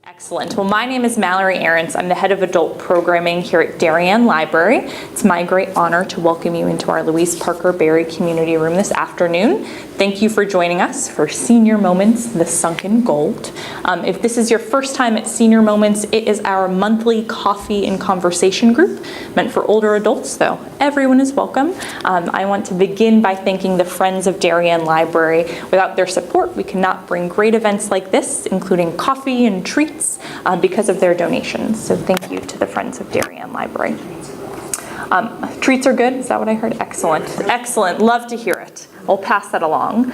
Excellent. Well, my name is Mallory Ahrens. I'm the head of adult programming here at Darien Library. It's my great honor to welcome you into our Louise Parker Berry Community Room this afternoon. Thank you for joining us for Senior Moments, the Sunken Gold. If this is your first time at Senior Moments, it is our monthly coffee and conversation group meant for older adults, though everyone is welcome. I want to begin by thanking the Friends of Darien Library. Without their support, we cannot bring great events like this, including coffee and treats, because of their donations. So thank you to the Friends of Darien Library. Treats are good, is that what I heard? Excellent, excellent, love to hear it. I'll pass that along.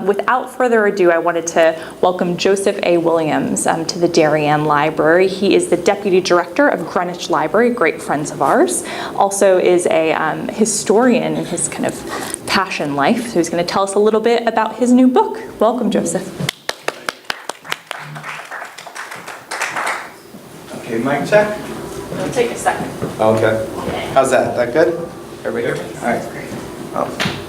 Without further ado, I wanted to welcome Joseph A. Williams to the Darien Library. He is the Deputy Director of Greenwich Library, great friends of ours. Also is a historian in his kind of passion life. So he's going to tell us a little bit about his new book. Welcome, Joseph. Okay, mic check. It'll take a second. Okay. How's that? That good? Everybody good? All right.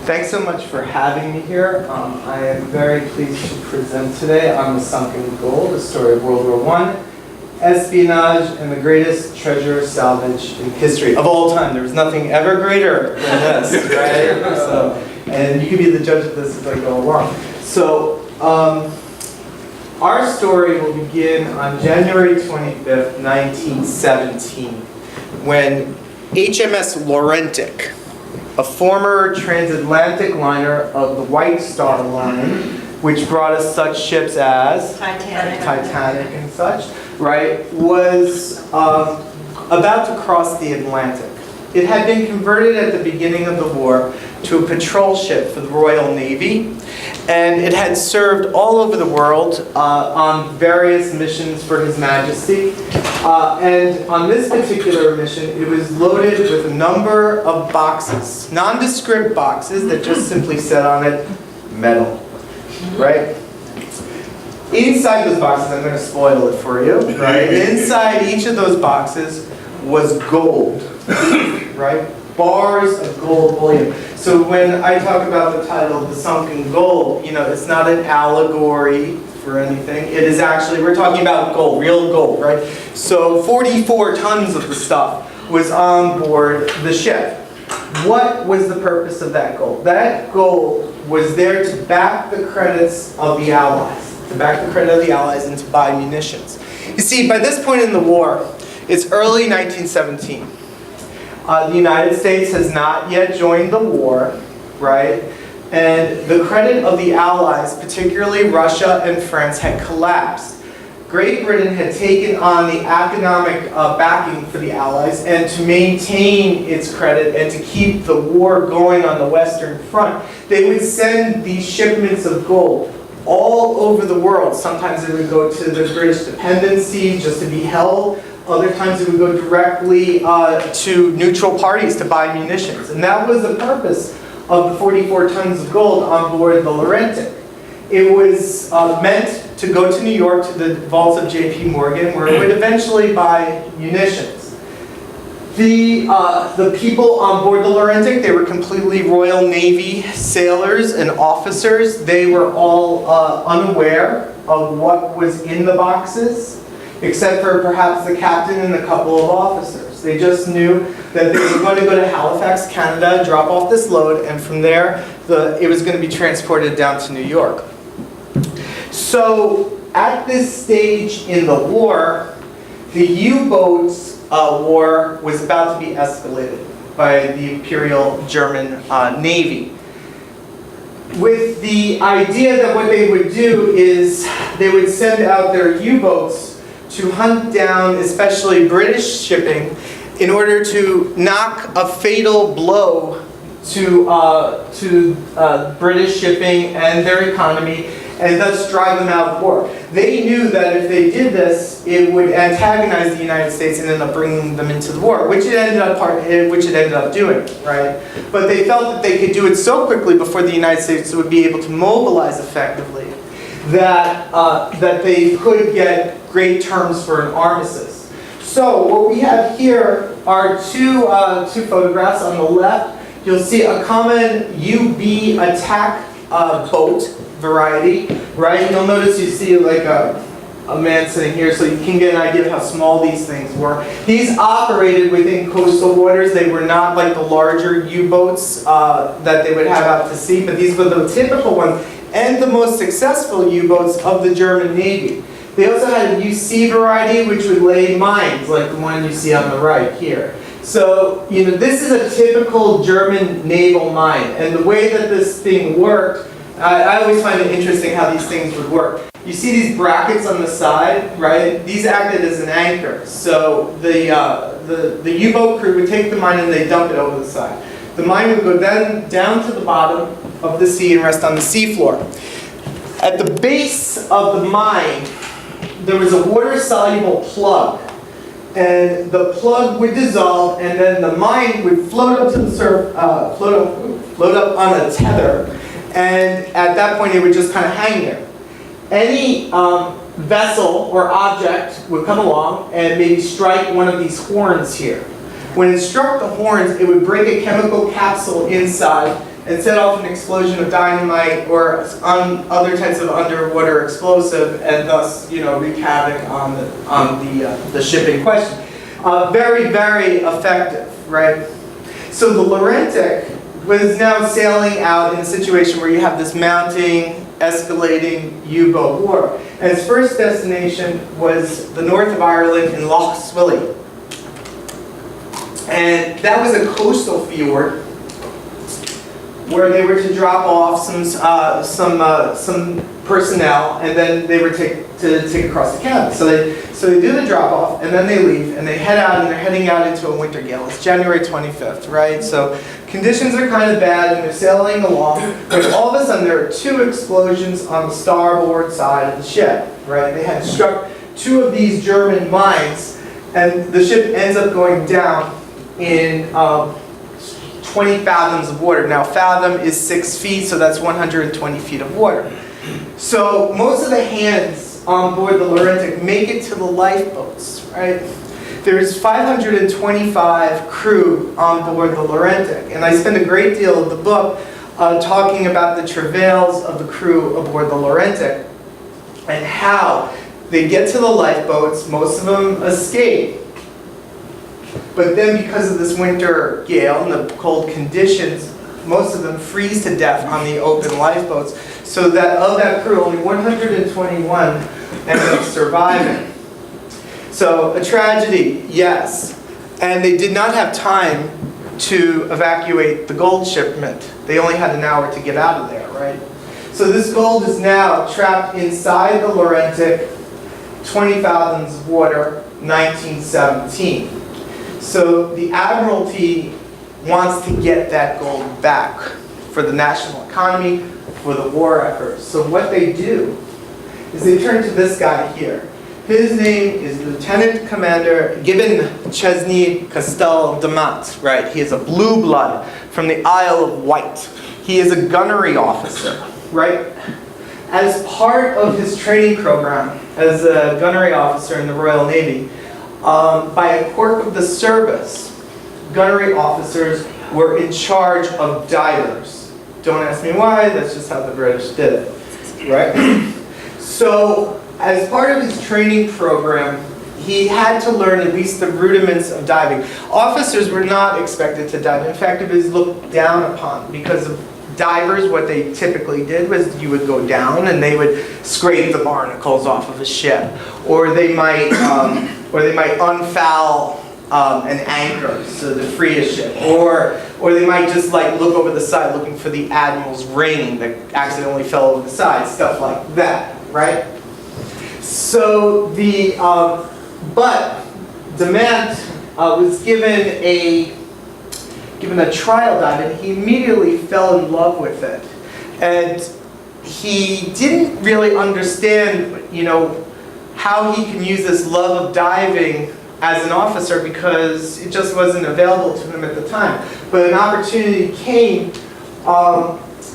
Thanks so much for having me here. I am very pleased to present today on the Sunken Gold, the story of World War I, espionage, and the greatest treasure salvage in history of all time. There was nothing ever greater than this, right? So, and you can be the judge of this as I go along. So, our story will begin on January 25th, 1917, when HMS Laurentic, a former transatlantic liner of the White Star Line, which brought us such ships as Titanic and such, right, was about to cross the Atlantic. It had been converted at the beginning of the war to a patrol ship for the Royal Navy, and it had served all over the world on various missions for His Majesty. And on this particular mission, it was loaded with a number of boxes, nondescript boxes that just simply said on it, metal, right? Inside those boxes, I'm going to spoil it for you, right? Inside each of those boxes was gold, right? Bars of gold bullion. So when I talk about the title, The Sunken Gold, you know, it's not an allegory for anything. It is actually, we're talking about gold, real gold, right? So 44 tons of the stuff was on board the ship. What was the purpose of that gold? That gold was there to back the credits of the Allies, and to buy munitions. You see, by this point in the war, it's early 1917. The United States has not yet joined the war, right? And the credit of the Allies, particularly Russia and France, had collapsed. Great Britain had taken on the economic backing for the Allies, and to maintain its credit and to keep the war going on the Western Front, they would send these shipments of gold all over the world. Sometimes it would go to the British dependencies just to be held. Other times it would go directly to neutral parties to buy munitions. And that was the purpose of the 44 tons of gold on board the Laurentic. It was meant to go to New York to the vaults of J.P. Morgan, where it would eventually buy munitions. The people on board the Laurentic, they were completely Royal Navy sailors and officers. They were all unaware of what was in the boxes, except for perhaps the captain and a couple of officers. They just knew that they were going to go to Halifax, Canada, drop off this load, and from there, it was going to be transported down to New York. So, at this stage in the war, the U-boats war was about to be escalated by the Imperial German Navy, with the idea that what they would do is they would send out their U-boats to hunt down especially British shipping in order to knock a fatal blow to British shipping and their economy, and thus drive them out of war. They knew that if they did this, it would antagonize the United States and end up bringing them into the war, which it ended up doing, right? But they felt that they could do it so quickly before the United States would be able to mobilize effectively that they could get great terms for an armistice. So what we have here are two photographs. On the left, you'll see a common UB attack boat variety, right? You'll notice you see like a a man sitting here so you can get an idea of how small these things were. These operated within coastal waters. They were not like the larger U-boats that they would have out to sea, but these were the typical ones and the most successful U-boats of the German Navy. They also had a UC variety, which would lay mines, like the one you see on the right here. So, this is a typical German naval mine, and the way that this thing worked, I always find it interesting how these things would work. You see these brackets on the side, right? These acted as an anchor. So the U-boat crew would take the mine and they dump it over the side. The mine would go then down to the bottom of the sea and rest on the seafloor. At the base of the mine, there was a water-soluble plug. And the plug would dissolve, and then the mine would float up to the surface, float up on a tether. And at that point, it would just kind of hang there. Any vessel or object would come along and maybe strike one of these horns here. When it struck the horns, it would break a chemical capsule inside and set off an explosion of dynamite or other types of underwater explosive, and thus, wreak havoc on the ship in question. Very, very effective, right? So the Laurentic was now sailing out in a situation where you have this mounting, escalating U-boat war. And its first destination was the north of Ireland in Lough Swilly. And that was a coastal fjord where they were to drop off some personnel, and then they were to take across the cabin. So they do the drop off, and then they leave, and they head out, and they're heading out into a winter gale. It's January 25th, right? So conditions are kind of bad, and they're sailing along, and all of a sudden there are two explosions on the starboard side of the ship, right? They had struck two of these German mines, and the ship ends up going down in 20 fathoms of water. Now, fathom is 6 feet, so that's 120 feet of water. So most of the hands on board the Laurentic make it to the lifeboats, right? There's 525 crew on board the Laurentic, and I spend a great deal of the book talking about the travails of the crew aboard the Laurentic and how they get to the lifeboats. Most of them escape. But then because of this winter gale and the cold conditions, most of them freeze to death on the open lifeboats. So that of that crew, only 121 end up surviving. So a tragedy, yes. And they did not have time to evacuate the gold shipment. They only had an hour to get out of there, right? So this gold is now trapped inside the Laurentic, 20 fathoms of water, 1917. So the Admiralty wants to get that gold back for the national economy, for the war effort. So what they do is they turn to this guy here. His name is Lieutenant Commander Gibbon Chesney Castell de Mat, right? He is a blue blood from the Isle of Wight. He is a gunnery officer, right? As part of his training program as a gunnery officer in the Royal Navy, by a quirk of the service, gunnery officers were in charge of divers. Don't ask me why, that's just how the British did it, right? So, as part of his training program, he had to learn at least the rudiments of diving. Officers were not expected to dive. In fact, it was looked down upon because of divers. What they typically did was you would go down and they would scrape the barnacles off of a ship, or they might unfoul an anchor so to free a ship, or they might just like look over the side looking for the admiral's ring that accidentally fell over the side, stuff like that, right? So but Demant was given a trial dive, and he immediately fell in love with it. And he didn't really understand, how he can use this love of diving as an officer because it just wasn't available to him at the time. But an opportunity came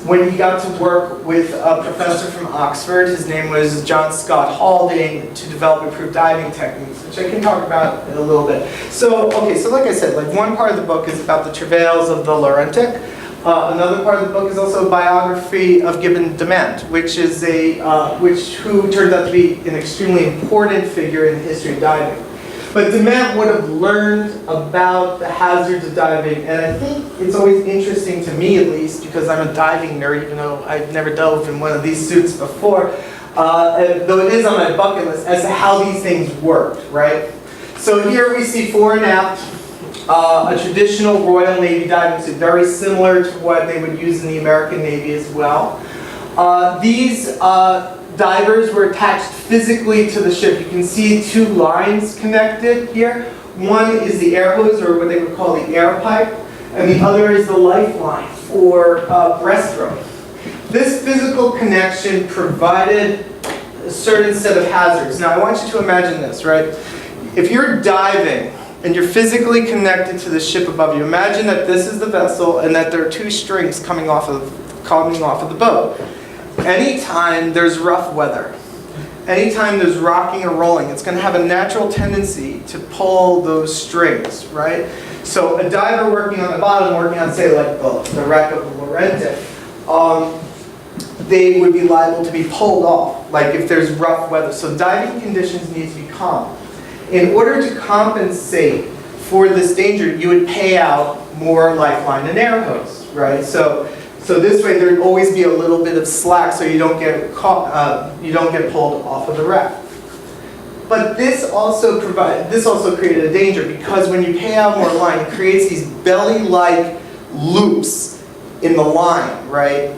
when he got to work with a professor from Oxford. His name was John Scott Haldane, to develop improved diving techniques, which I can talk about in a little bit. So, okay, so like I said, one part of the book is about the travails of the Laurentic. Another part of the book is also a biography of Gibbon Dement, who turns out to be an extremely important figure in the history of diving. But Dement would have learned about the hazards of diving, and I think it's always interesting to me, at least, because I'm a diving nerd, even though I've never dove in one of these suits before, though it is on my bucket list, as to how these things worked, right? So here we see fore and aft, a traditional Royal Navy diving suit, very similar to what they would use in the American Navy as well. These divers were attached physically to the ship. You can see two lines connected here. One is the air hose, or what they would call the air pipe, and the other is the lifeline, or breaststroke. This physical connection provided a certain set of hazards. Now I want you to imagine this, right? If you're diving and you're physically connected to the ship above you, imagine that this is the vessel and that there are two strings coming off of the boat. Anytime there's rough weather, anytime there's rocking or rolling, it's going to have a natural tendency to pull those strings, right? So a diver working on the bottom, working on, say, like the wreck of the Laurentic, they would be liable to be pulled off, like if there's rough weather. So diving conditions need to be calm. In order to compensate for this danger, you would pay out more lifeline and air hose, right? So this way there'd always be a little bit of slack, so you don't get caught, you don't get pulled off of the wreck. But this also created a danger, because when you pay out more line, it creates these belly-like loops in the line, right?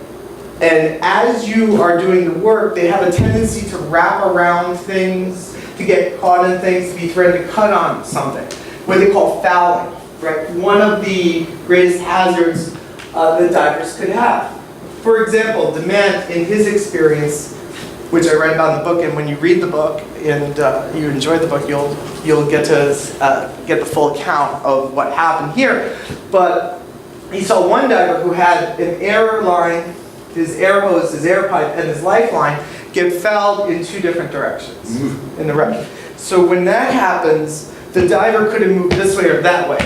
And as you are doing the work, they have a tendency to wrap around things, to get caught in things, to be threatened to cut on something, what they call fouling, right? One of the greatest hazards that divers could have. For example, Dement, in his experience, which I write about in the book, and when you read the book and you enjoy the book, you'll get to get the full account of what happened here. But he saw one diver who had an air line, his air hose, his air pipe, and his lifeline get fouled in two different directions in the wreck. So when that happens, the diver couldn't move this way or that way,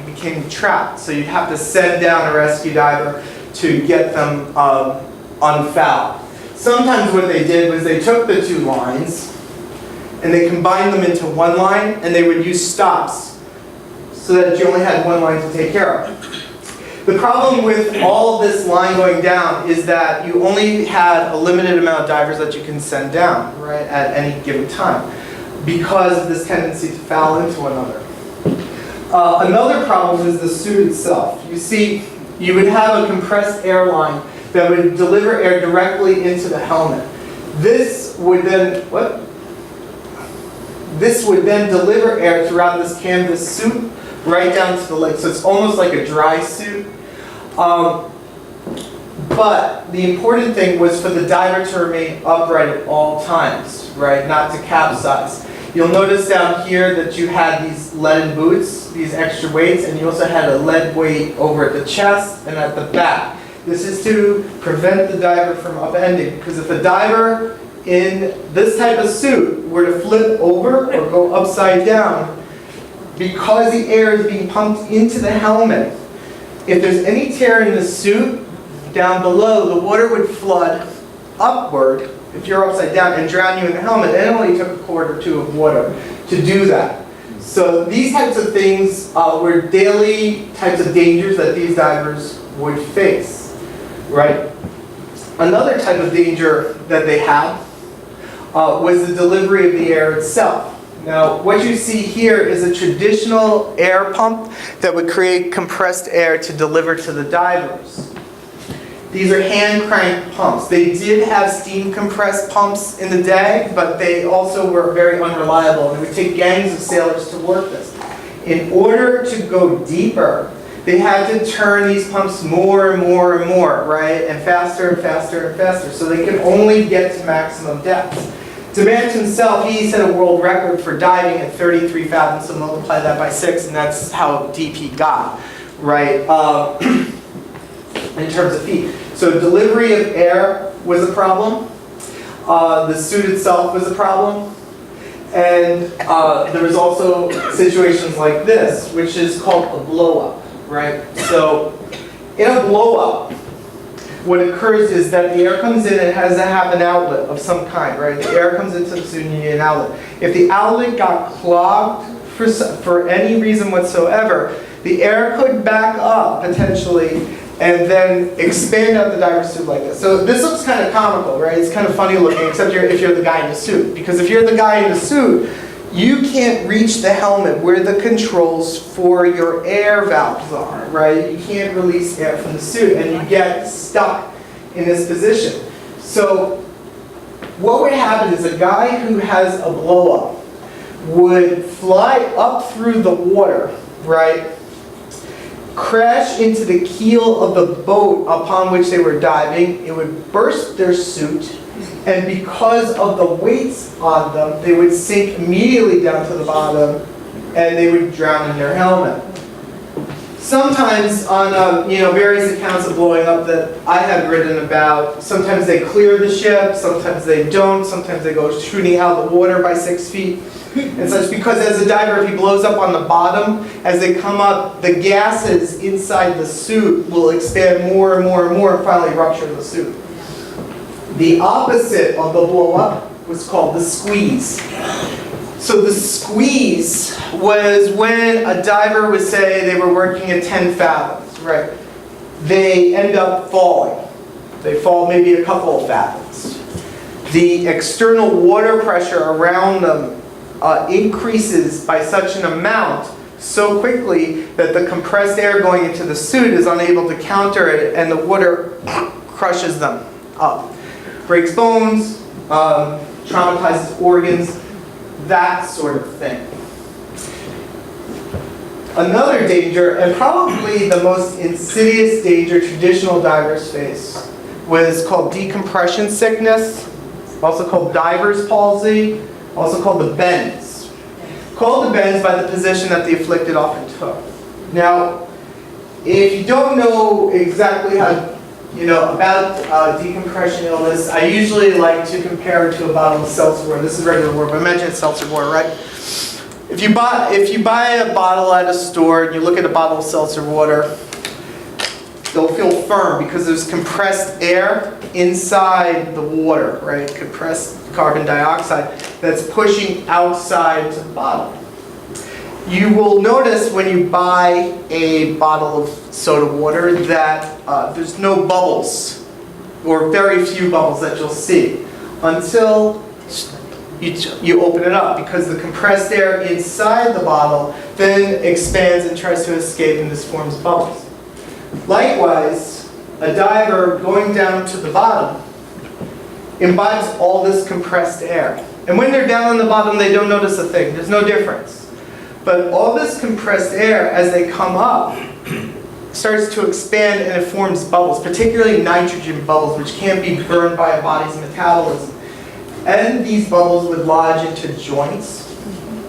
He became trapped. So you'd have to send down a rescue diver to get them unfouled. Sometimes what they did was they took the two lines and they combined them into one line, and they would use stops so that you only had one line to take care of. The problem with all this line going down is that you only had a limited amount of divers that you can send down, right, at any given time, because of this tendency to foul into one another. Another problem is the suit itself. You see, you would have a compressed air line that would deliver air directly into the helmet. This would then deliver air throughout this canvas suit right down to the leg. So it's almost like a dry suit. But the important thing was for the diver to remain upright at all times, right? Not to capsize. You'll notice down here that you had these leaden boots, these extra weights, and you also had a lead weight over at the chest and at the back. This is to prevent the diver from upending, because if a diver in this type of suit were to flip over or go upside down, because the air is being pumped into the helmet, if there's any tear in the suit down below, the water would flood upward if you're upside down and drown you in the helmet. It only took a quart or two of water to do that. So these types of things were daily types of dangers that these divers would face, right? Another type of danger that they had was the delivery of the air itself. Now, what you see here is a traditional air pump that would create compressed air to deliver to the divers. These are hand-cranked pumps. They did have steam-compressed pumps in the day, but they also were very unreliable. It would take gangs of sailors to work this. In order to go deeper, they had to turn these pumps more and more and more, right? And faster and faster and faster, so they could only get to maximum depths. Dement himself, he set a world record for diving at 33 fathoms, so multiply that by 6, and that's how deep he got, right? In terms of feet. So delivery of air was a problem. The suit itself was a problem. And there was also situations like this, which is called a blow-up, right? So in a blow-up, what occurs is that the air comes in and has to have an outlet of some kind, right? The air comes into the suit and you need an outlet. If the outlet got clogged for any reason whatsoever, the air could back up potentially and then expand out the diver's suit like this. So this looks kind of comical, right? It's kind of funny looking, except if you're the guy in the suit. Because if you're the guy in the suit, you can't reach the helmet where the controls for your air valves are, right? You can't release air from the suit and you get stuck in this position. So what would happen is a guy who has a blow-up would fly up through the water, right? Crash into the keel of the boat upon which they were diving. It would burst their suit, and because of the weights on them, they would sink immediately down to the bottom, and they would drown in their helmet. Sometimes on various accounts of blowing up that I have written about, sometimes they clear the ship, sometimes they don't, sometimes they go shooting out of the water by 6 feet. And such, because as a diver, if he blows up on the bottom, as they come up, the gases inside the suit will expand more and more and more and finally rupture the suit. The opposite of the blow up was called the squeeze. So the squeeze was when a diver would say they were working at 10 fathoms, right? They end up falling. They fall maybe a couple of fathoms. The external water pressure around them increases by such an amount so quickly that the compressed air going into the suit is unable to counter it, and the water crushes them up. Breaks bones, traumatizes organs, that sort of thing. Another danger, and probably the most insidious danger traditional divers face, was called decompression sickness, also called diver's palsy, also called the bends. Called the bends by the position that the afflicted often took. Now, if you don't know exactly how, about decompression illness, I usually like to compare it to a bottle of seltzer water. This is regular water, but imagine it's seltzer water, right? If you buy a bottle at a store and you look at a bottle of seltzer water, they'll feel firm because there's compressed air inside the water, right? Compressed carbon dioxide that's pushing outside to the bottle. You will notice when you buy a bottle of soda water that there's no bubbles, or very few bubbles that you'll see, until you open it up, because the compressed air inside the bottle then expands and tries to escape and this forms bubbles. Likewise, a diver going down to the bottom imbibes all this compressed air. And when they're down on the bottom, they don't notice a thing. There's no difference. But all this compressed air, as they come up, starts to expand and it forms bubbles, particularly nitrogen bubbles, which can be burned by a body's metabolism. And these bubbles would lodge into joints.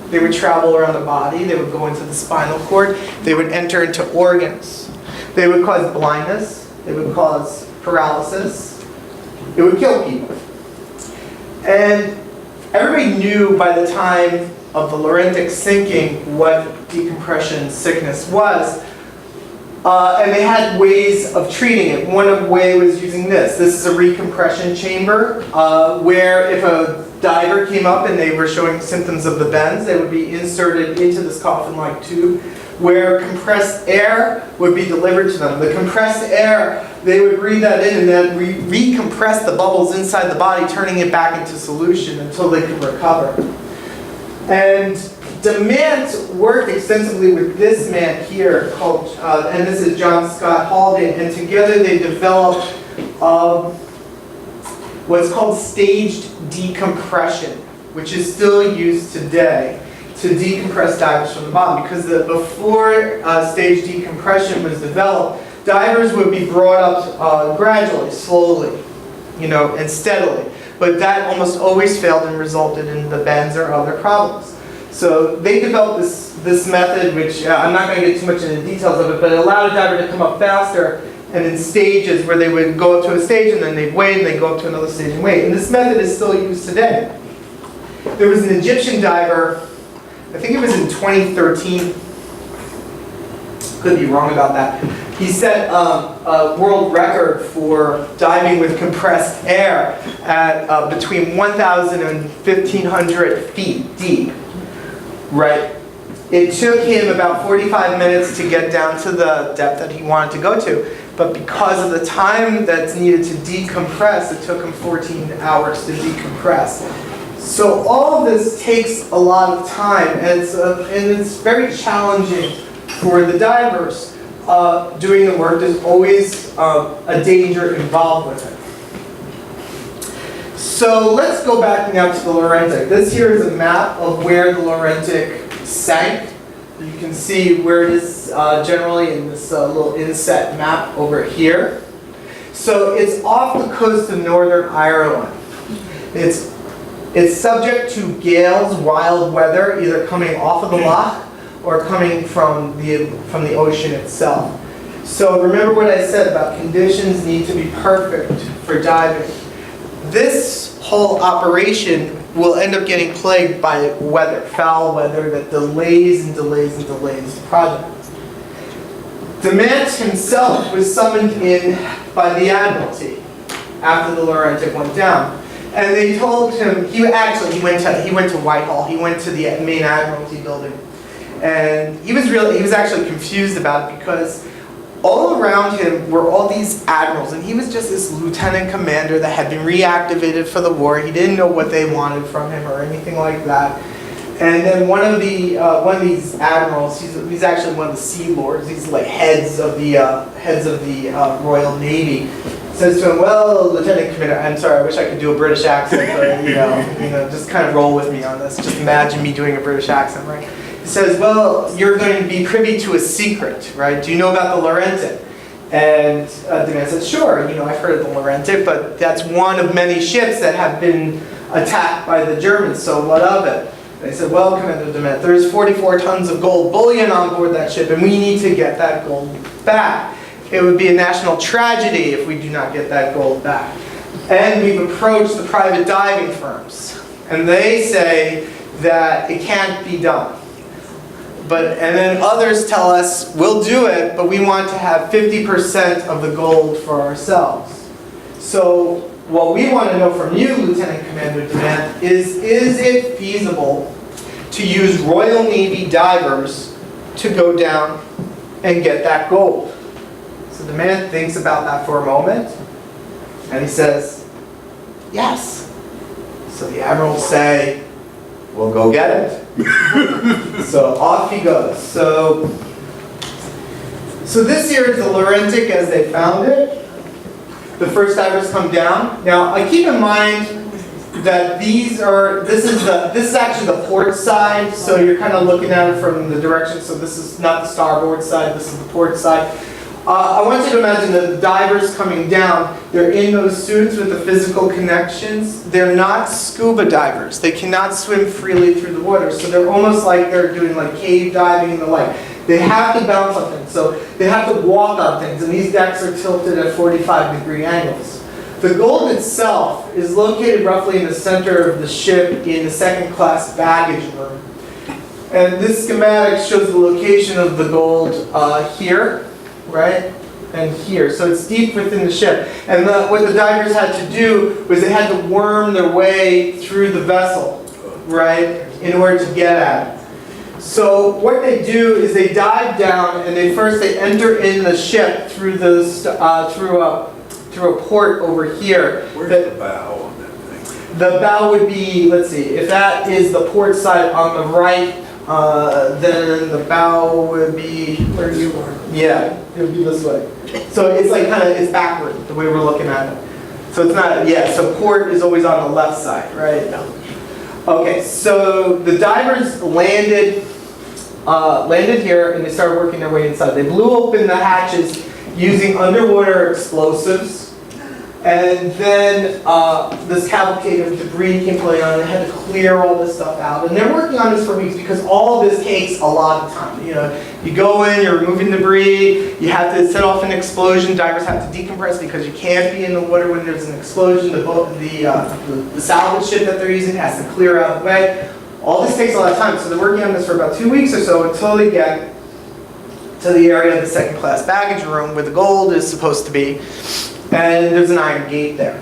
They would travel around the body. They would go into the spinal cord. They would enter into organs. They would cause blindness. They would cause paralysis. It would kill people. And everybody knew by the time of the Laurentic sinking what decompression sickness was. And they had ways of treating it. One way was using this. This is a recompression chamber where if a diver came up and they were showing symptoms of the bends, they would be inserted into this coffin-like tube where compressed air would be delivered to them. The compressed air, they would breathe that in and then recompress the bubbles inside the body, turning it back into solution until they could recover. And DeMant worked extensively with this man here, called, and this is John Scott Haldane, and together they developed what's called staged decompression, which is still used today to decompress divers from the bottom, because before staged decompression was developed, divers would be brought up gradually, slowly, and steadily. But that almost always failed and resulted in the bends or other problems. So they developed this method, which I'm not going to get too much into the details of it, but it allowed a diver to come up faster and in stages where they would go up to a stage and then they'd wait and they'd go up to another stage and wait. And this method is still used today. There was an Egyptian diver, I think it was in 2013, could be wrong about that, He set a world record for diving with compressed air at between 1,000 and 1,500 feet deep, right? It took him about 45 minutes to get down to the depth that he wanted to go to, but because of the time that's needed to decompress, it took him 14 hours to decompress. So all of this takes a lot of time, and it's very challenging for the divers doing the work. There's always a danger involved with it. So let's go back now to the Laurentic. This here is a map of where the Laurentic sank. You can see where it is generally in this little inset map over here. So it's off the coast of Northern Ireland. It's subject to gales, wild weather, either coming off of the loch or coming from the ocean itself. So remember what I said about conditions need to be perfect for diving. This whole operation will end up getting plagued by weather, foul weather that delays and delays and delays the project. Demant himself was summoned in by the Admiralty after the Laurentic went down. And they told him, he went to Whitehall, he went to the main Admiralty building. And he was actually confused about it because all around him were all these admirals, and he was just this lieutenant commander that had been reactivated for the war. He didn't know what they wanted from him or anything like that. And then one of these admirals, he's actually one of the Sea Lords. He's like heads of the Royal Navy. Says to him, "Well, Lieutenant Commander, I'm sorry, I wish I could do a British accent, but you know, just kind of roll with me on this. Just imagine me doing a British accent, right?" He says, "Well, you're going to be privy to a secret, right? Do you know about the Laurentic?" And the man says, "Sure, I've heard of the Laurentic, but that's one of many ships that have been attacked by the Germans, so what of it?" They said, "Well, Commander Demant, there's 44 tons of gold bullion on board that ship, and we need to get that gold back. It would be a national tragedy if we do not get that gold back. And we've approached the private diving firms, and they say that it can't be done. And then others tell us, we'll do it, but we want to have 50% of the gold for ourselves. So what we want to know from you, Lieutenant Commander Demant, is it feasible to use Royal Navy divers to go down and get that gold?" So the man thinks about that for a moment, and he says, "Yes." So the admirals say, "We'll go get it." So off he goes. So this here is the Laurentic as they found it. The first divers come down. Now, I keep in mind that this is actually the port side, so you're kind of looking at it from the direction. So this is not the starboard side, this is the port side. I want you to imagine that the divers coming down, they're in those suits with the physical connections. They're not scuba divers. They cannot swim freely through the water, so they're almost like they're doing like cave diving and the like. They have to bounce on things, so they have to walk on things, and these decks are tilted at 45-degree angles. The gold itself is located roughly in the center of the ship in the second-class baggage room. And this schematic shows the location of the gold here, right? And here. So it's deep within the ship. And what the divers had to do was they had to worm their way through the vessel, right, in order to get at it. So what they do is they dive down and they enter in the ship through through a port over here. Where's the bow on that thing? The bow would be, let's see, if that is the port side on the right, then the bow would be where you are. Yeah, it would be this way. So it's like it's backward the way we're looking at it. So it's not, so port is always on the left side, right? Okay, so the divers landed here and they started working their way inside. They blew open the hatches using underwater explosives. And then this cavalcade of debris came playing on, and they had to clear all this stuff out. And they're working on this for weeks because all of this takes a lot of time. You go in, you're removing debris, you have to set off an explosion, divers have to decompress because you can't be in the water when there's an explosion. The salvage ship that they're using has to clear out the way. All this takes a lot of time, so they're working on this for about 2 weeks or so until they get to the area of the second class baggage room where the gold is supposed to be, and there's an iron gate there.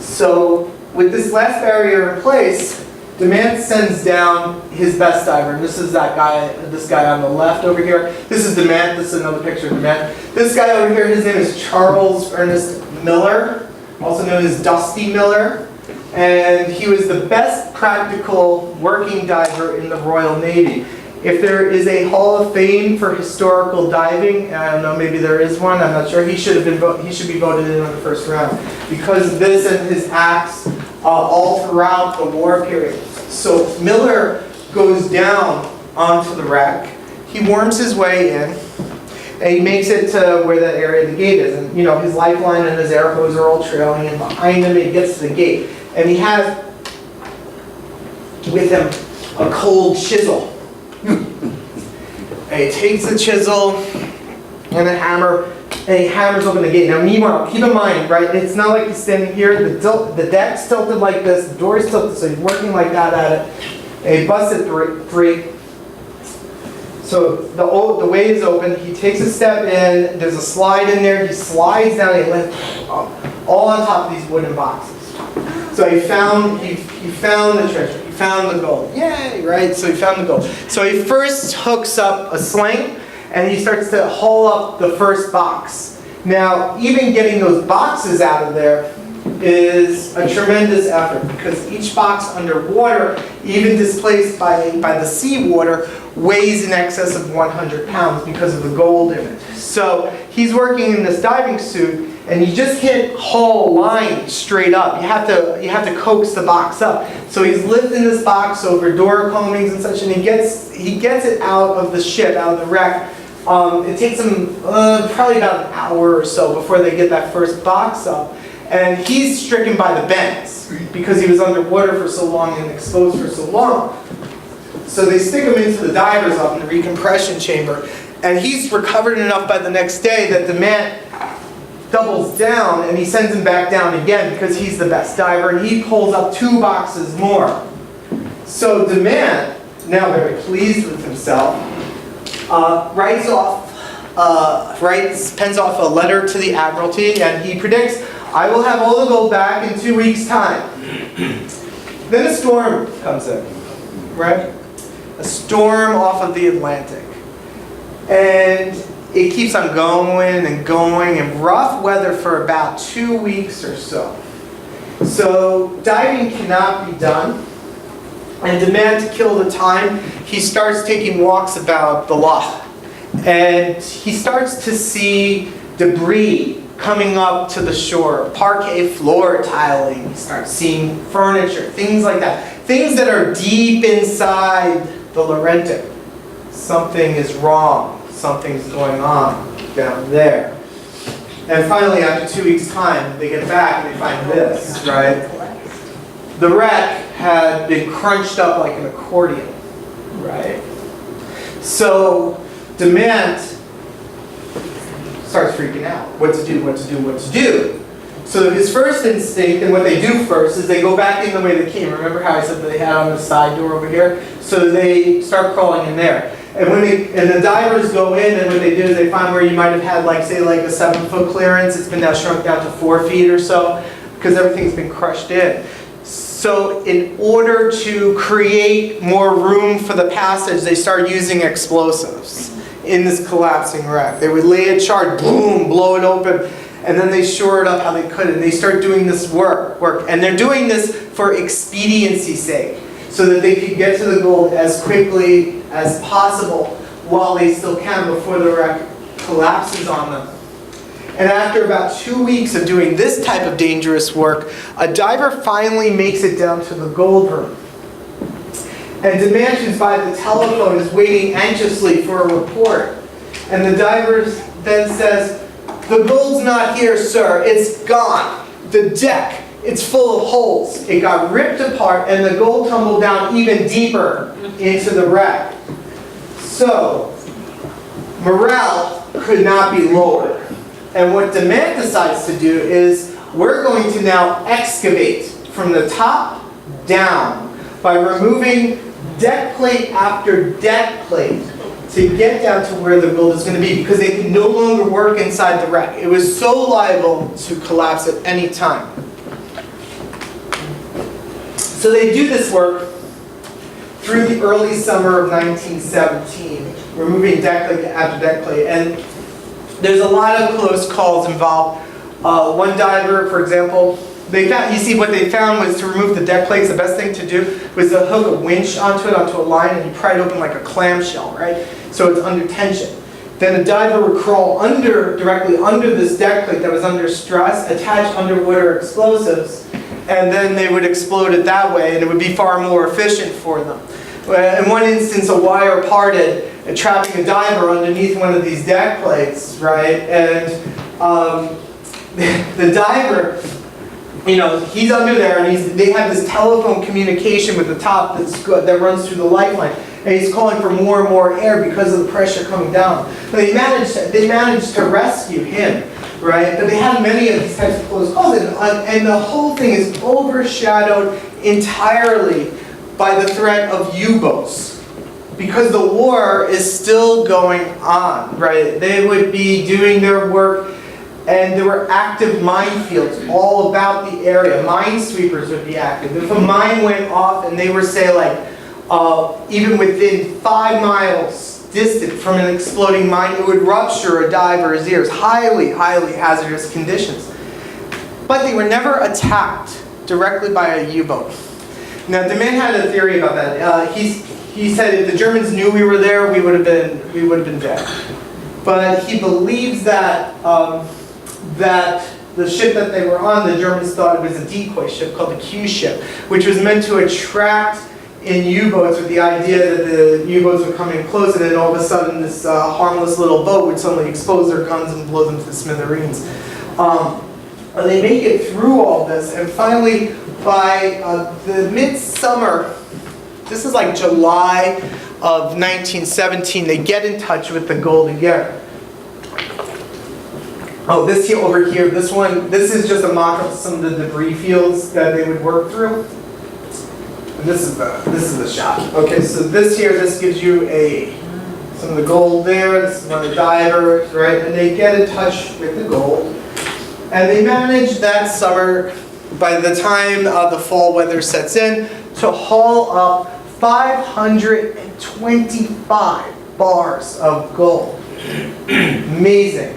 So with this last barrier in place, Demand sends down his best diver, and this is this guy on the left over here. This is Demand, this is another picture of Demand. This guy over here, his name is Charles Ernest Miller, also known as Dusty Miller, and he was the best practical working diver in the Royal Navy. If there is a Hall of Fame for historical diving, I don't know, maybe there is one, I'm not sure, he should be voted in on the first round because of this and his acts all throughout the war period. So Miller goes down onto the wreck, he worms his way in, and he makes it to where that area of the gate is. And his lifeline and his air hose are all trailing, and behind him he gets to the gate. And he has with him a cold chisel. And he takes the chisel and a hammer, and he hammers open the gate. Now meanwhile, keep in mind, right, it's not like he's standing here, the deck's tilted like this, the door's tilted, so he's working like that at it. And he busts it three. So the way is open, he takes a step in, there's a slide in there, he slides down, he lands all on top of these wooden boxes. So he found the treasure, he found the gold. Yay, right? So he found the gold. So he first hooks up a sling, and he starts to haul up the first box. Now, even getting those boxes out of there is a tremendous effort, because each box underwater, even displaced by the seawater, weighs in excess of 100 pounds because of the gold in it. So he's working in this diving suit, and you just can't haul a line straight up. You have to coax the box up. So he's lifting this box over door combings and such, and he gets it out of the ship, out of the wreck. It takes him probably about an hour or so before they get that first box up. And he's stricken by the bends because he was underwater for so long and exposed for so long. So they stick him into the divers up in the recompression chamber, and he's recovered enough by the next day that the man doubles down and he sends him back down again because he's the best diver, and he pulls up 2 boxes more. So Demand, now very pleased with himself, pens off a letter to the Admiralty, and he predicts, I will have all the gold back in 2 weeks' time. Then a storm comes in, right? A storm off of the Atlantic. And it keeps on going and going, and rough weather for about 2 weeks or so. So diving cannot be done. And Demand, to kill the time, he starts taking walks about the loch. And he starts to see debris coming up to the shore, parquet floor tiling, he starts seeing furniture, things like that. Things that are deep inside the Laurentic. Something is wrong, something's going on down there. And finally, after 2 weeks' time, they get back and they find this, right? The wreck had been crunched up like an accordion, right? So Demand starts freaking out. What to do. So his first instinct, and what they do first, is they go back in the way they came. Remember how I said that they had on the side door over here? So they start crawling in there. And the divers go in, and what they do is they find where you might have had, like, say, like a 7-foot clearance. It's been now shrunk down to 4 feet or so, because everything's been crushed in. So in order to create more room for the passage, they start using explosives in this collapsing wreck. They would lay a chart, boom, blow it open, and then they shore it up how they could, and they start doing this work. And they're doing this for expediency's sake, so that they can get to the gold as quickly as possible while they still can before the wreck collapses on them. And after about 2 weeks of doing this type of dangerous work, a diver finally makes it down to the gold room. And Demand, who's by the telephone, is waiting anxiously for a report. And the diver then says, "The gold's not here, sir. It's gone. The deck, it's full of holes. It got ripped apart, and the gold tumbled down even deeper into the wreck." So, morale could not be lowered. And what Demand decides to do is, we're going to now excavate from the top down by removing deck plate after deck plate to get down to where the gold is going to be because they could no longer work inside the wreck. It was so liable to collapse at any time. So they do this work through the early summer of 1917, removing deck plate after deck plate. And there's a lot of close calls involved. One diver, for example, what they found was to remove the deck plates, the best thing to do was to hook a winch onto it, onto a line, and you pry it open like a clamshell, right? So it's under tension. Then a diver would crawl directly under this deck plate that was under stress, attach underwater explosives, and then they would explode it that way, and it would be far more efficient for them. In one instance, a wire parted, trapping a diver underneath one of these deck plates, right? And the diver, he's under there, and they have this telephone communication with the top that runs through the lifeline, and he's calling for more and more air because of the pressure coming down. But they managed to rescue him, right? But they had many of these types of close calls, and the whole thing is overshadowed entirely by the threat of U-boats, because the war is still going on, right? They would be doing their work, and there were active minefields all about the area. Minesweepers would be active. If a mine went off and they were, say, even within 5 miles distant from an exploding mine, it would rupture a diver's ears. Highly, highly hazardous conditions. But they were never attacked directly by a U-boat. Now, DeMint had a theory about that. He said if the Germans knew we were there, we would have been dead. But he believes that that the ship that they were on, the Germans thought it was a decoy ship called the Q ship, which was meant to attract in U-boats with the idea that the U-boats would come in close, and then all of a sudden this harmless little boat would suddenly expose their guns and blow them to smithereens. They make it through all this, and finally, by the midsummer, this is like July of 1917, they get in touch with the gold again. Oh, this here over here, this is just a mock-up of some of the debris fields that they would work through. And this is the shot. Okay, so this gives you some of the gold there. This is one of the divers, right? And they get in touch with the gold, and they manage that summer, by the time the fall weather sets in, to haul up 525 bars of gold. Amazing.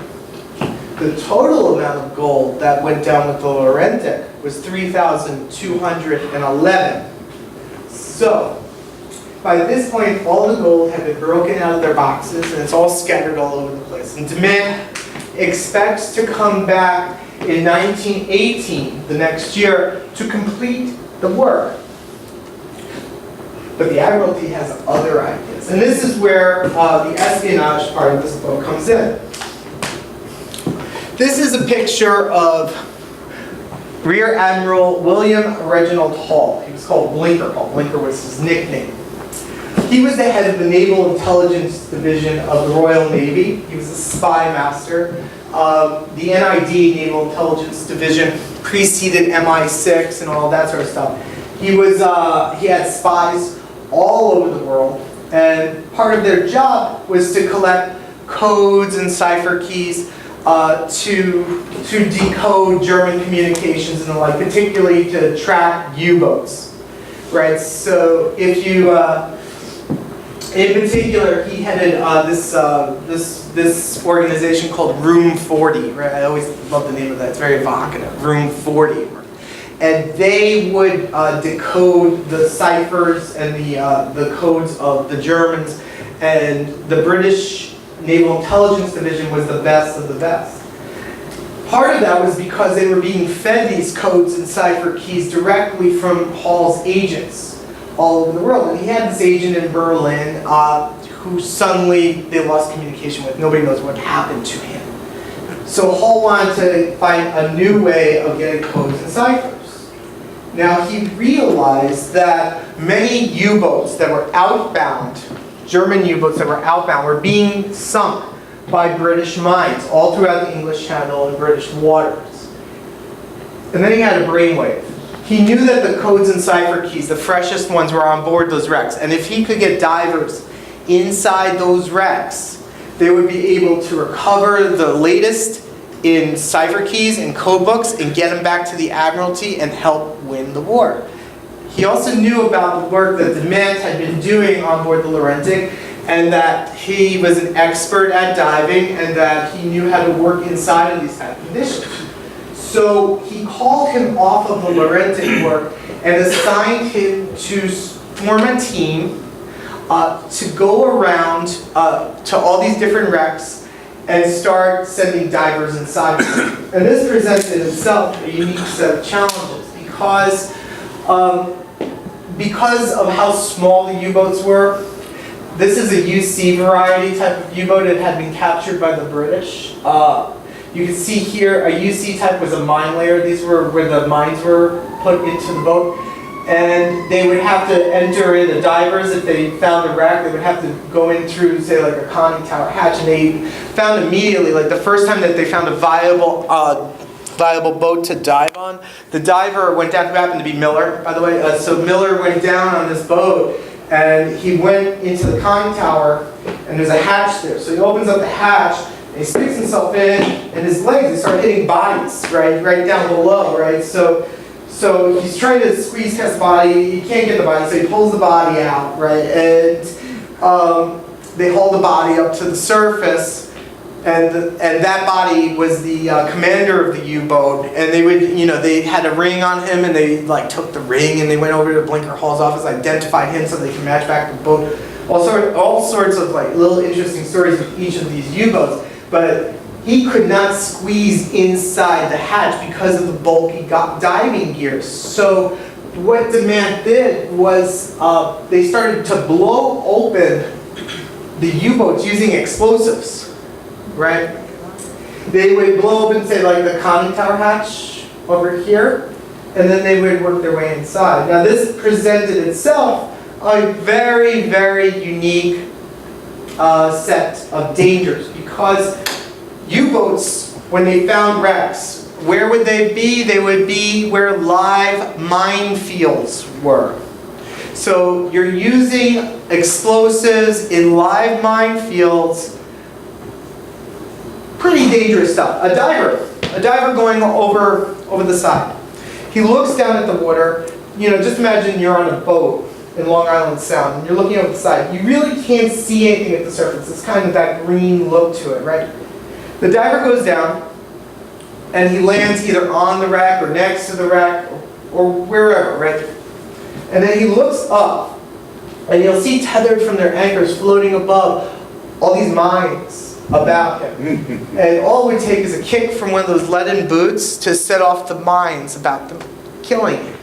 The total amount of gold that went down with the Laurentic was 3,211. So, by this point, all the gold had been broken out of their boxes, and it's all scattered all over the place. And DeMint expects to come back in 1918, the next year, to complete the work. But the Admiralty has other ideas. And this is where the espionage part of this book comes in. This is a picture of Rear Admiral William Reginald Hall. He was called Blinker Hall. Blinker was his nickname. He was the head of the Naval Intelligence Division of the Royal Navy. He was a spy master. The NID, Naval Intelligence Division, preceded MI6 and all that sort of stuff. He had spies all over the world, and part of their job was to collect codes and cipher keys to decode German communications and the like, particularly to track U-boats, right? So if you, in particular, he headed this organization called Room 40, right? I always love the name of that. It's very evocative. Room 40, and they would decode the ciphers and the codes of the Germans, and the British Naval Intelligence Division was the best of the best. Part of that was because they were being fed these codes and cipher keys directly from Hall's agents all over the world. And he had this agent in Berlin who suddenly they lost communication with. Nobody knows what happened to him. So Hall wanted to find a new way of getting codes and ciphers. Now he realized that many U-boats that were outbound, German U-boats that were outbound, were being sunk by British mines all throughout the English Channel and British waters. And then he had a brainwave. He knew that the codes and cipher keys, the freshest ones, were on board those wrecks. And if he could get divers inside those wrecks, they would be able to recover the latest in cipher keys and code books and get them back to the Admiralty and help win the war. He also knew about the work that DeMant had been doing on board the Laurentic, and that he was an expert at diving and that he knew how to work inside of these type of conditions. So he called him off of the Laurentic work and assigned him to form a team to go around to all these different wrecks and start sending divers inside. And this presents in itself a unique set of challenges because of how small the U-boats were. This is a UC variety type of U-boat. It had been captured by the British. You can see here a UC type was a mine layer. These were where the mines were put into the boat. And they would have to enter in the divers if they found a wreck. They would have to go in through, say, like a conning tower hatch. And they found immediately, like the first time that they found a viable boat to dive on, the diver went down, who happened to be Miller, by the way. So Miller went down on this boat, and he went into the conning tower, and there's a hatch there. So he opens up the hatch, and he sticks himself in, and his legs, they start hitting bodies, right down below, right? So he's trying to squeeze past the body, he can't get the body, so he pulls the body out, right? And they haul the body up to the surface, and that body was the commander of the U-boat, and they would, they had a ring on him, and they took the ring, and they went over to Blinker Hall's office, identified him so they could match back the boat. All sorts of little interesting stories with each of these U-boats, but he could not squeeze inside the hatch because of the bulky diving gear. So what DeMant did was they started to blow open the U-boats using explosives, right? They would blow open, say, the conning tower hatch over here, and then they would work their way inside. Now this presented itself a very, very unique set of dangers, because U-boats, when they found wrecks, where would they be? They would be where live minefields were. So you're using explosives in live minefields, pretty dangerous stuff. A diver going over the side. He looks down at the water. Just imagine you're on a boat in Long Island Sound, and you're looking over the side. You really can't see anything at the surface. It's kind of that green look to it, right? The diver goes down, and he lands either on the wreck or next to the wreck or wherever, right? And then he looks up, and you'll see tethered from their anchors floating above all these mines about him. And all it would take is a kick from one of those leaden boots to set off the mines about them, killing him.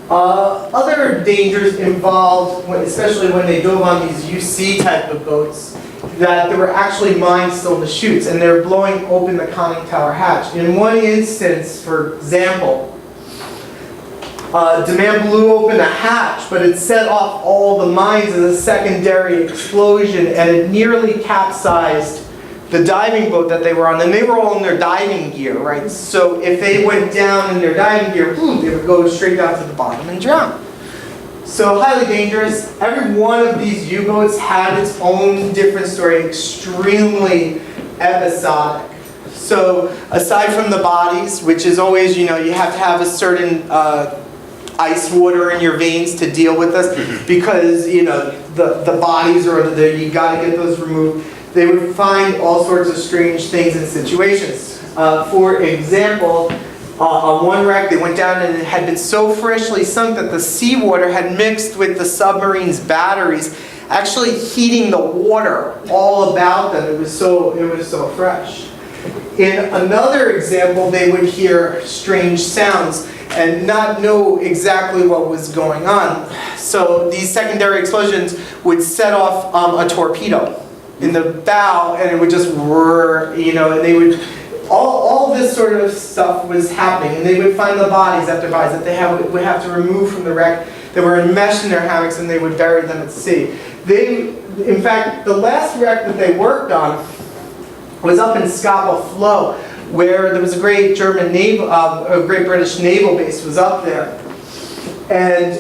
Other dangers involved, especially when they dove on these UC type of boats, that there were actually mines still in the chutes, and they were blowing open the conning tower hatch. In one instance, for example, DeMant blew open a hatch, but it set off all the mines as a secondary explosion, and it nearly capsized the diving boat that they were on. And they were all in their diving gear, right? So if they went down in their diving gear, they would go straight down to the bottom and drown. So highly dangerous. Every one of these U-boats had its own different story, extremely episodic. So aside from the bodies, which is always, you have to have a certain ice water in your veins to deal with this, because, the bodies are there, you got to get those removed. They would find all sorts of strange things and situations. For example, on one wreck, they went down and it had been so freshly sunk that the seawater had mixed with the submarine's batteries, actually heating the water all about them. It was so fresh. In another example, they would hear strange sounds and not know exactly what was going on. So these secondary explosions would set off a torpedo in the bow, and it would just whir, and they would, all this sort of stuff was happening, and they would find the bodies after bodies that they would have to remove from the wreck. They were enmeshed in their hammocks, and they would bury them at sea. In fact, the last wreck that they worked on was up in Scapa Flow, where there was a great British naval base was up there. And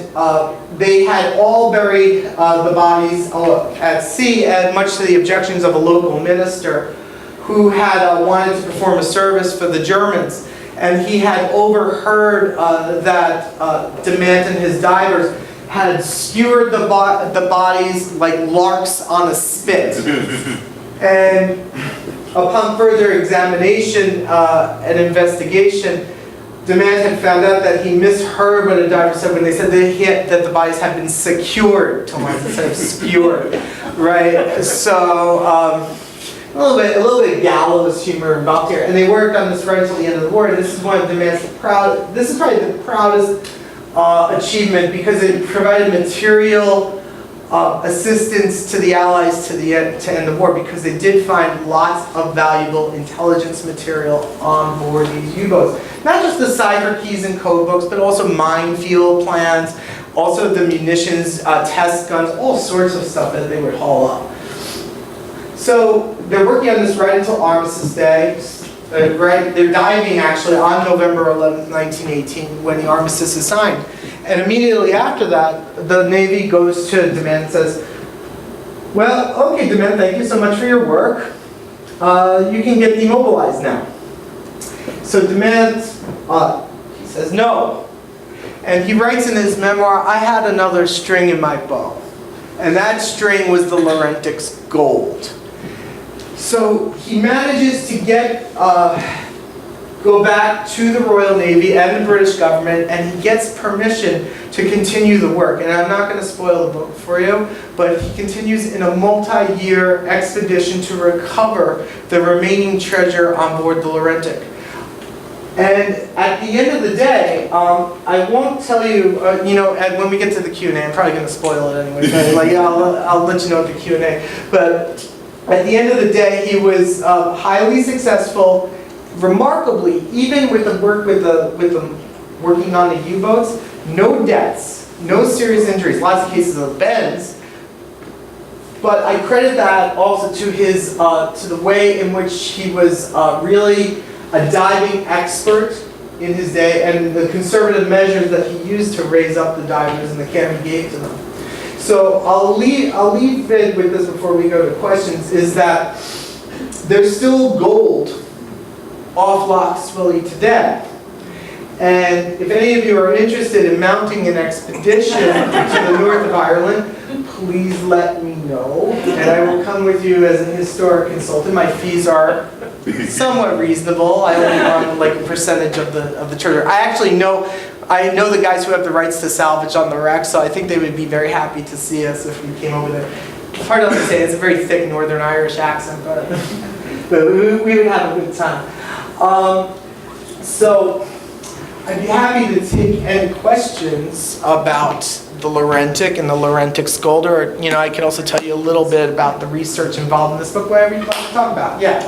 they had all buried the bodies at sea, and much to the objections of a local minister who had wanted to perform a service for the Germans. And he had overheard that DeMant and his divers had skewered the bodies like larks on a spit. And upon further examination and investigation, DeMant had found out that he misheard what a diver said when they said that the bodies had been secured to land instead of skewered, right? So a little bit of gallows humor involved here, and they worked on this right until the end of the war. And this is one of DeMant's this is probably the proudest achievement because it provided material assistance to the Allies to end the war, because they did find lots of valuable intelligence material on board these U-boats. Not just the cipher keys and code books, but also minefield plans, also the munitions, test guns, all sorts of stuff that they would haul up. So they're working on this right until Armistice Day. They're diving actually on November 11th, 1918, when the armistice is signed. And immediately after that, the Navy goes to DeMant and says, well, okay, DeMant, thank you so much for your work. You can get demobilized now. So DeMant, he says no. And he writes in his memoir, I had another string in my bow. And that string was the Laurentic's gold. So he manages to go back to the Royal Navy and the British government, and he gets permission to continue the work. And I'm not going to spoil the book for you, but he continues in a multi-year expedition to recover the remaining treasure on board the Laurentic. And at the end of the day, I won't tell you, when we get to the Q&A, I'm probably going to spoil it anyway, but I'll let you know at the Q&A. But at the end of the day, he was highly successful. Remarkably, even with the work working on the U-boats, no deaths, no serious injuries, lots of cases of bends. But I credit that also to his to the way in which he was really a diving expert in his day, and the conservative measures that he used to raise up the divers and the care he gave to them. So I'll leave it with this before we go to questions, is that there's still gold off Loch Swilly today. And if any of you are interested in mounting an expedition to the north of Ireland, please let me know, and I will come with you as a historic consultant. My fees are somewhat reasonable. I only want like a percentage of the treasure. I know the guys who have the rights to salvage on the wreck, so I think they would be very happy to see us if we came over there. It's hard to understand. It's a very thick Northern Irish accent, but we would have a good time. So I'd be happy to take any questions about the Laurentic and the Laurentic's gold, or I can also tell you a little bit about the research involved in this book, whatever you'd like to talk about. Yeah.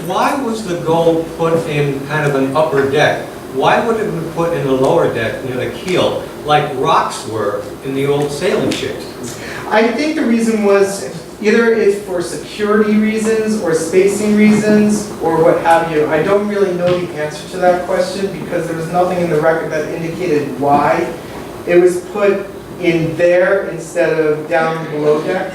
Why was the gold put in kind of an upper deck? Why would it be put in the lower deck near the keel, like rocks were in the old sailing ships? I think the reason was either it's for security reasons or spacing reasons or what have you. I don't really know the answer to that question because there was nothing in the record that indicated why it was put in there instead of down below deck.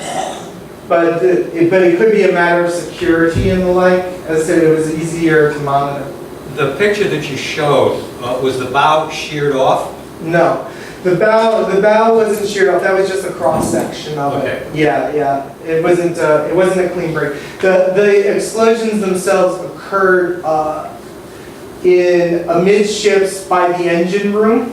But it could be a matter of security and the like, as I said, it was easier to monitor. The picture that you showed, was the bow sheared off? No. The bow wasn't sheared off. That was just a cross section of it. Yeah. It wasn't a clean break. The explosions themselves occurred in amidships by the engine room,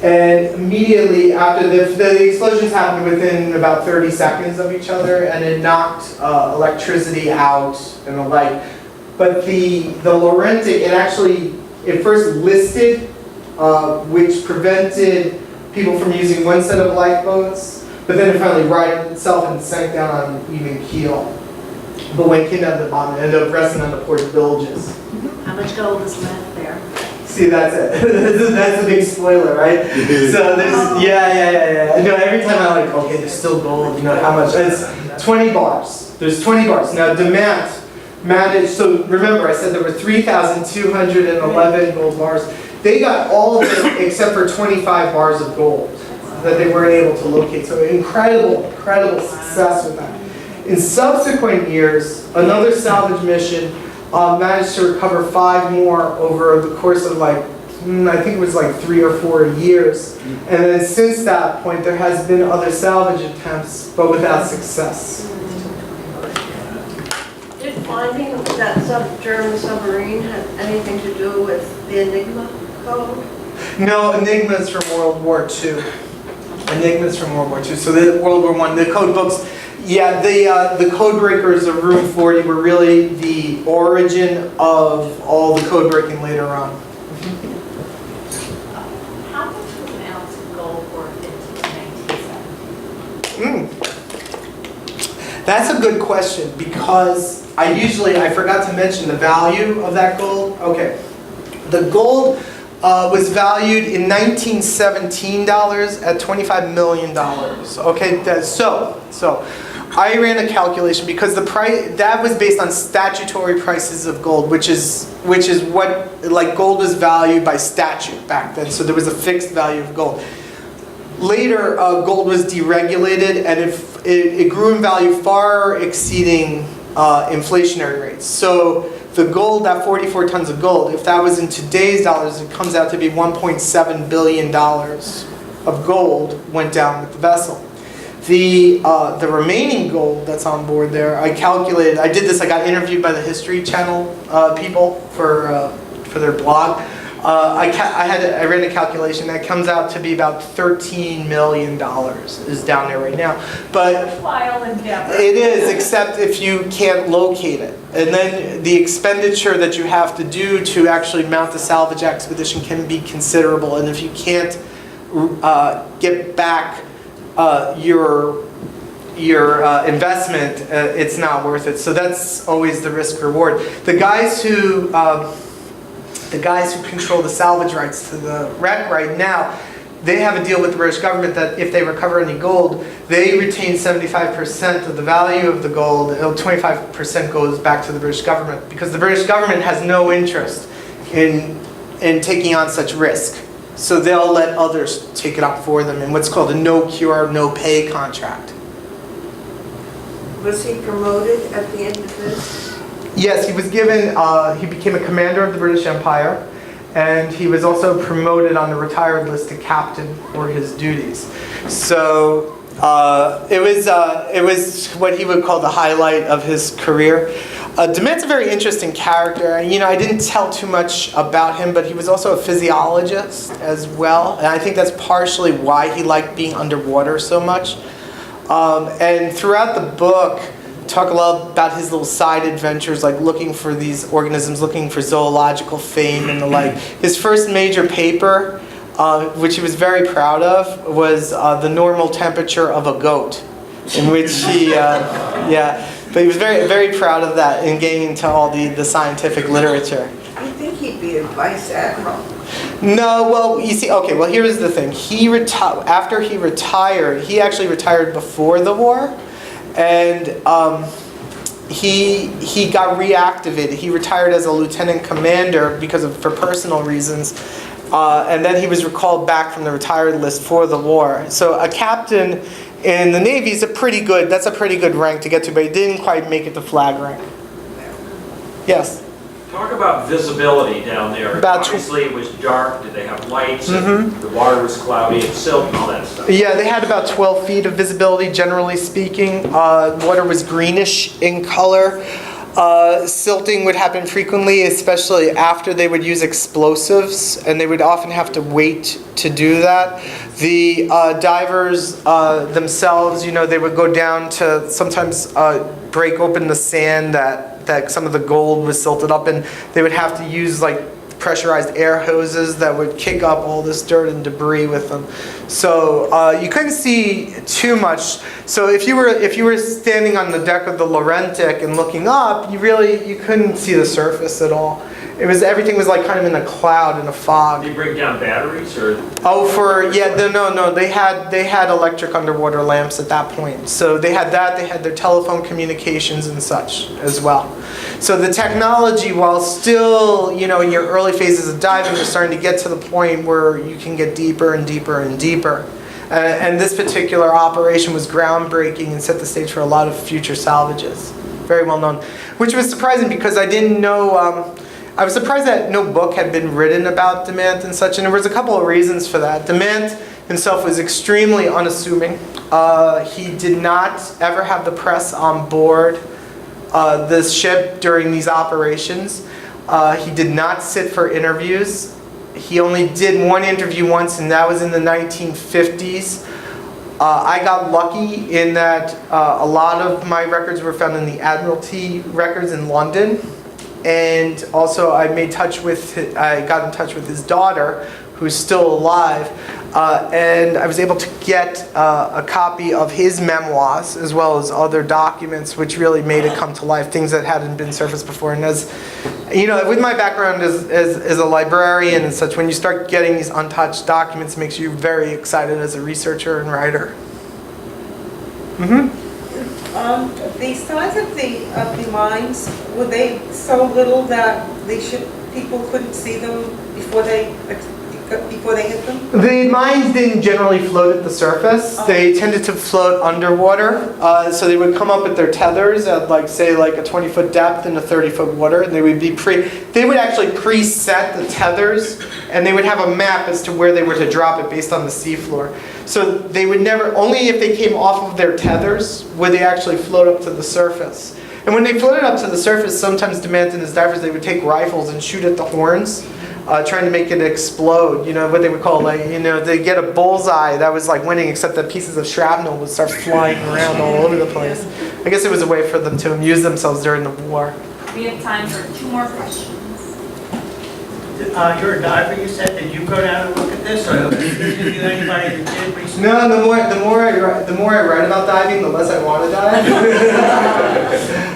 and immediately after the explosions happened within about 30 seconds of each other, and it knocked electricity out and the like. But the Laurentic, it first listed, which prevented people from using one set of lifeboats, but then it finally righted itself and sank down on an even keel. But when it came down to the bottom, it ended up resting on the port bilges. How much gold is left there? See, that's it. That's a big spoiler, right? So there's, yeah. No, every time I'm like, okay, there's still gold, how much? It's 20 bars. There's 20 bars. Now, DeMant managed, so remember I said there were 3,211 gold bars. They got all of it except for 25 bars of gold that they weren't able to locate. So incredible, incredible success with that. In subsequent years, another salvage mission managed to recover 5 more over the course of like, I think it was like 3 or 4 years. And then since that point, there has been other salvage attempts, but without success. Did finding that German submarine have anything to do with the Enigma code? No, Enigma's from World War II. Enigma's from World War II. So the World War I, the code books, yeah, the code breakers of Room 40 were really the origin of all the code breaking later on. How much was an ounce of gold worth in 1970? That's a good question because I forgot to mention the value of that gold. Okay, the gold was valued in 1917 dollars at $25 million. Okay, so I ran a calculation because the price that was based on statutory prices of gold, which is what, like, gold was valued by statute back then. So there was a fixed value of gold. Later, gold was deregulated, and it grew in value far exceeding inflationary rates. So the gold, that 44 tons of gold, if that was in today's dollars, it comes out to be $1.7 billion of gold went down with the vessel. The remaining gold that's on board there, I calculated, I did this, I got interviewed by the History Channel people for their blog. I ran a calculation that comes out to be about $13 million is down there right now. But Worthwhile endeavor. it is, except if you can't locate it. And then the expenditure that you have to do to actually mount the salvage expedition can be considerable. And if you can't get back your investment, it's not worth it. So that's always the risk reward. The guys who control the salvage rights to the wreck right now, they have a deal with the British government that if they recover any gold, they retain 75% of the value of the gold, and 25% goes back to the British government, because the British government has no interest in taking on such risk. So they'll let others take it up for them in what's called a no cure, no pay contract. Was he promoted at the end of this? Yes, he was given, he became a commander of the British Empire, and he was also promoted on the retired list to captain for his duties. So it was what he would call the highlight of his career. DeMent's a very interesting character. I didn't tell too much about him, but he was also a physiologist as well, and I think that's partially why he liked being underwater so much. And throughout the book, talk a lot about his little side adventures, like looking for these organisms, looking for zoological fame and the like. His first major paper, which he was very proud of, was the normal temperature of a goat, in which he, but he was very, very proud of that and getting into all the scientific literature. I think he'd be a vice admiral. No, well, you see, okay, well, here's the thing. After he retired, he actually retired before the war. And he got reactivated. He retired as a lieutenant commander for personal reasons, and then he was recalled back from the retired list for the war. So a captain in the Navy is that's a pretty good rank to get to, but he didn't quite make it to flag rank. Yes. Talk about visibility down there. Obviously it was dark. Did they have lights? And the water was cloudy and silt and all that stuff. Yeah, they had about 12 feet of visibility, generally speaking. Water was greenish in color. Silting would happen frequently, especially after they would use explosives, and they would often have to wait to do that. The divers themselves, they would go down to sometimes break open the sand that some of the gold was silted up, and they would have to use like pressurized air hoses that would kick up all this dirt and debris with them. So you couldn't see too much. So if you were standing on the deck of the Laurentic and looking up, you couldn't see the surface at all. everything was like kind of in a cloud, in a fog. Did you bring down batteries or? Oh, no, they had electric underwater lamps at that point. So they had that, they had their telephone communications and such as well. So the technology, while still, in your early phases of diving, you're starting to get to the point where you can get deeper and deeper and deeper. And this particular operation was groundbreaking and set the stage for a lot of future salvages. Very well known. Which was surprising because I didn't know, I was surprised that no book had been written about DeMant and such, and there was a couple of reasons for that. DeMant himself was extremely unassuming. He did not ever have the press on board this ship during these operations. He did not sit for interviews. He only did one interview once, and that was in the 1950s. I got lucky in that a lot of my records were found in the Admiralty records in London. And also I got in touch with his daughter, who's still alive, and I was able to get a copy of his memoirs as well as other documents, which really made it come to life, things that hadn't been surfaced before. And as with my background as a librarian and such, when you start getting these untouched documents, it makes you very excited as a researcher and writer. The size of the mines, were they so little that people couldn't see them before they hit them? The mines didn't generally float at the surface. They tended to float underwater. So they would come up with their tethers at say a 20-foot depth in a 30-foot water. And they would actually preset the tethers, and they would have a map as to where they were to drop it based on the seafloor. So they would never, only if they came off of their tethers would they actually float up to the surface. And when they floated up to the surface, sometimes DeMant and his divers, they would take rifles and shoot at the horns, trying to make it explode. What they would call they get a bullseye. That was like winning, except that pieces of shrapnel would start flying around all over the place. I guess it was a way for them to amuse themselves during the war. We have time for 2 more questions. You're a diver, you said. Did you go down and look at this, or did you interview anybody that did recently? No, the more I write about diving, the less I want to dive.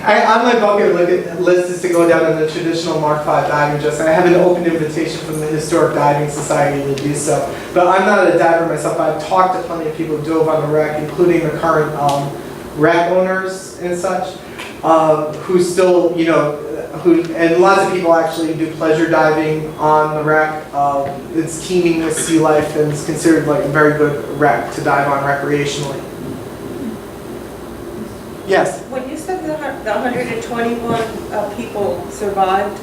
On my bucket list is to go down on the traditional Mark V diving dress. I have an open invitation from the Historic Diving Society to do so. But I'm not a diver myself. I've talked to plenty of people who dove on the wreck, including the current wreck owners and such, who still, and lots of people actually do pleasure diving on the wreck. It's teeming with sea life, and it's considered a very good wreck to dive on recreationally. Yes? When you said the 121 people survived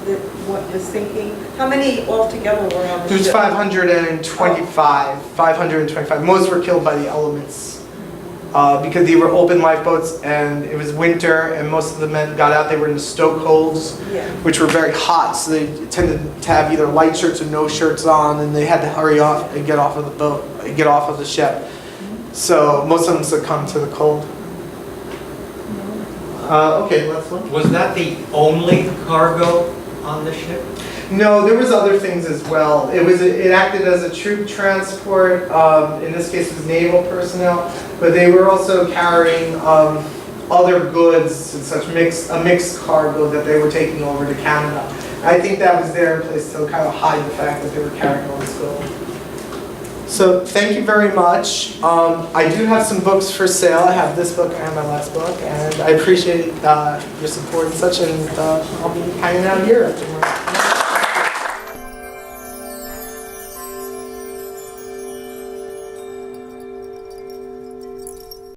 what was sinking, how many altogether were on the There's ship? 525. Most were killed by the elements. Because they were open lifeboats and it was winter and most of the men got out. They were in the stokeholds, which were very hot, so they tended to have either light shirts or no shirts on, and they had to hurry off and get off of the boat, get off of the ship. So most of them succumbed to the cold. Okay, last one. Was that the only cargo on the ship? No, there was other things as well. It acted as a troop transport. In this case, it was naval personnel, but they were also carrying other goods and such, a mixed cargo that they were taking over to Canada. I think that was there in place to kind of hide the fact that they were carrying all this gold. So thank you very much. I do have some books for sale. I have this book and my last book, and I appreciate your support and such, and I'll be hanging out here afterwards.